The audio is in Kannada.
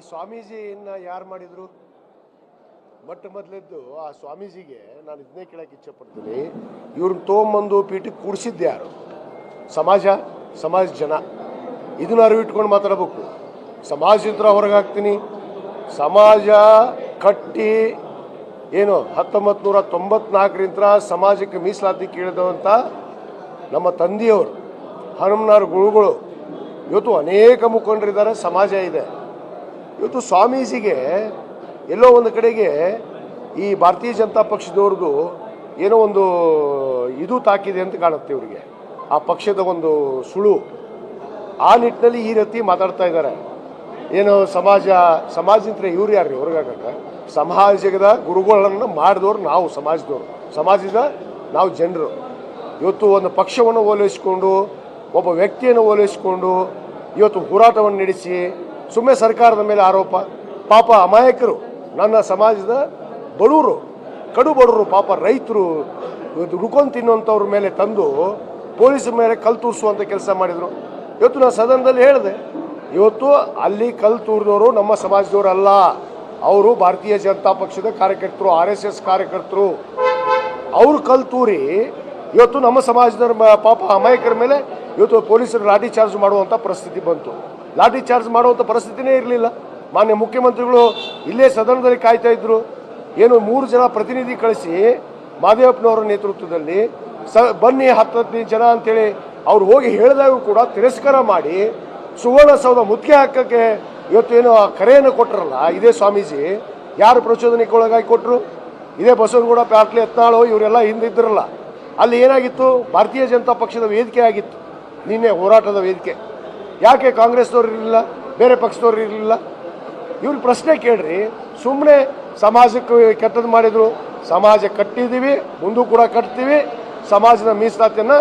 ಸ್ವಾಮೀಜಿಯನ್ನ ಯಾರು ಮಾಡಿದ್ರು? ಮೊದಲೆದ್ದು ಆ ಸ್ವಾಮೀಜಿಗೆ ನಾನು ಇದನ್ನೇ ಕೇಳಕ್ಕೆ ಇಚ್ಛೆ ಪಡ್ತೀನಿ, ಇವ್ರನ್ನ ತೊಗೊಂಬಂದು ಪೀಠಕ್ಕೆ ಕೂಡಿಸಿದ್ದು ಯಾರು? ಸಮಾಜ ಜನ. ಇದನ್ನ ಅರಿವಿಟ್ಕೊಂಡು ಮಾತಾಡಬೇಕು. ಸಮಾಜದಿಂದ ಹೊರಗೆ ಹಾಕ್ತೀನಿ. ಸಮಾಜ ಕಟ್ಟಿ ಏನು 1994ರಿಂದ ಸಮಾಜಕ್ಕೆ ಮೀಸಲಾತಿ ಕೇಳಿದಂಥ ನಮ್ಮ ತಂದೆಯವರು ಹನುಮನಾರ್ ಗುರುಗಳು ಇವತ್ತು ಅನೇಕ ಮುಖಂಡರಿದ್ದಾರೆ, ಸಮಾಜ ಇದೆ. ಇವತ್ತು ಸ್ವಾಮೀಜಿಗೆ ಎಲ್ಲೋ ಒಂದು ಕಡೆಗೆ ಈ ಭಾರತೀಯ ಜನತಾ ಪಕ್ಷದವ್ರದ್ದು ಏನೋ ಒಂದು ಇದು ತಾಕಿದೆ ಅಂತ ಕಾಣುತ್ತೆ ಇವರಿಗೆ, ಆ ಪಕ್ಷದ ಒಂದು ಸುಳು. ಆ ನಿಟ್ಟಿನಲ್ಲಿ ಈ ರೀತಿ ಮಾತಾಡ್ತಾ ಇದ್ದಾರೆ. ಏನು ಸಮಾಜದಿಂದ ಇವ್ರು ಯಾರು ಹೊರಗಾಕ? ಸಮಾಜದ ಗುರುಗಳನ್ನು ಮಾಡಿದವರು ನಾವು, ಸಮಾಜದ ನಾವು ಜನರು. ಇವತ್ತು ಒಂದು ಪಕ್ಷವನ್ನು ಓಲೈಸಿಕೊಂಡು ಒಬ್ಬ ವ್ಯಕ್ತಿಯನ್ನು ಓಲೈಸಿಕೊಂಡು ಇವತ್ತು ಹೋರಾಟವನ್ನು ನಡೆಸಿ ಸುಮ್ಮನೆ ಸರ್ಕಾರದ ಮೇಲೆ ಆರೋಪ. ಪಾಪ ಅಮಾಯಕರು, ನನ್ನ ಸಮಾಜದ ಬಡವರು, ಕಡು ಬಡವರು, ಪಾಪ ರೈತರು, ಇವತ್ತು ರುಕೊಂಡು ತಿನ್ನುವಂಥವ್ರ ಮೇಲೆ ತಂದು ಪೊಲೀಸರ ಮೇಲೆ ಕಲ್ಲು ತೂರಿಸುವಂಥ ಕೆಲಸ ಮಾಡಿದರು. ಇವತ್ತು ನಾನು ಸದನದಲ್ಲಿ ಹೇಳಿದೆ, ಇವತ್ತು ಅಲ್ಲಿ ಕಲ್ಲು ತೂರಿದವರು ನಮ್ಮ ಸಮಾಜದವರಲ್ಲ, ಅವರು ಭಾರತೀಯ ಜನತಾ ಪಕ್ಷದ ಕಾರ್ಯಕರ್ತರು, RSS ಕಾರ್ಯಕರ್ತರು. ಅವರು ಕಲ್ಲು ತೂರಿ ಇವತ್ತು ನಮ್ಮ ಸಮಾಜದವ್ರ ಪಾಪ ಅಮಾಯಕರ ಮೇಲೆ ಇವತ್ತು ಪೊಲೀಸರು ಲಾಠಿ ಚಾರ್ಜ್ ಮಾಡುವಂಥ ಪರಿಸ್ಥಿತಿ ಬಂತು. ಲಾಠಿ ಚಾರ್ಜ್ ಮಾಡುವಂಥ ಪರಿಸ್ಥಿತಿನೇ ಇರಲಿಲ್ಲ. ಮಾನ್ಯ ಮುಖ್ಯಮಂತ್ರಿಗಳು ಇಲ್ಲೇ ಸದನದಲ್ಲಿ ಕಾಯ್ತಾ ಇದ್ರು. ಏನು 3 ಜನ ಪ್ರತಿನಿಧಿ ಕಳಿಸಿ ಮಾದೇವಪ್ಪನವರ ನೇತೃತ್ವದಲ್ಲಿ ಬನ್ನಿ 10-15 ಜನ ಅಂತೇಳಿ ಅವ್ರು ಹೋಗಿ ಹೇಳಿದಾಗ ಕೂಡ ತಿರಸ್ಕಾರ ಮಾಡಿ ಸುವರ್ಣಸೌಧ ಮುತ್ತಿಗೆ ಹಾಕೋಕ್ಕೆ ಇವತ್ತೇನು ಕರೆಯನ್ನು ಕೊಟ್ಟರಲ್ಲ ಇದೇ ಸ್ವಾಮೀಜಿ, ಯಾರು ಪ್ರಚೋದನೆಗೆ ಒಳಗಾಗಿ ಕೊಟ್ಟರು? ಇದೇ ಬಸವನಗೌಡ, ಪ್ಯಾಟ್ಲಿ, ಯತ್ನಾಳು ಇವರೆಲ್ಲ ಹಿಂದಿದ್ದರಲ್ಲ. ಅಲ್ಲಿ ಏನಾಗಿತ್ತು? ಭಾರತೀಯ ಜನತಾ ಪಕ್ಷದ ವೇದಿಕೆ ಆಗಿತ್ತು, ನಿನ್ನೆ ಹೋರಾಟದ ವೇದಿಕೆ. ಯಾಕೆ ಕಾಂಗ್ರೆಸ್ದವ್ರು ಇರಲಿಲ್ಲ, ಬೇರೆ ಪಕ್ಷದವ್ರು ಇರಲಿಲ್ಲ? ಇವ್ರಿಗೆ ಪ್ರಶ್ನೆ ಕೇಳ್ರಿ. ಸುಮ್ಮನೆ ಸಮಾಜಕ್ಕೆ ಕೆಟ್ಟದ್ದು ಮಾಡಿದ್ರು, ಸಮಾಜ ಕಟ್ಟಿದ್ದೀವಿ, ಮುಂದೂ ಕೂಡ ಕಟ್ತೀವಿ. ಸಮಾಜದ ಮೀಸಲಾತಿಯನ್ನು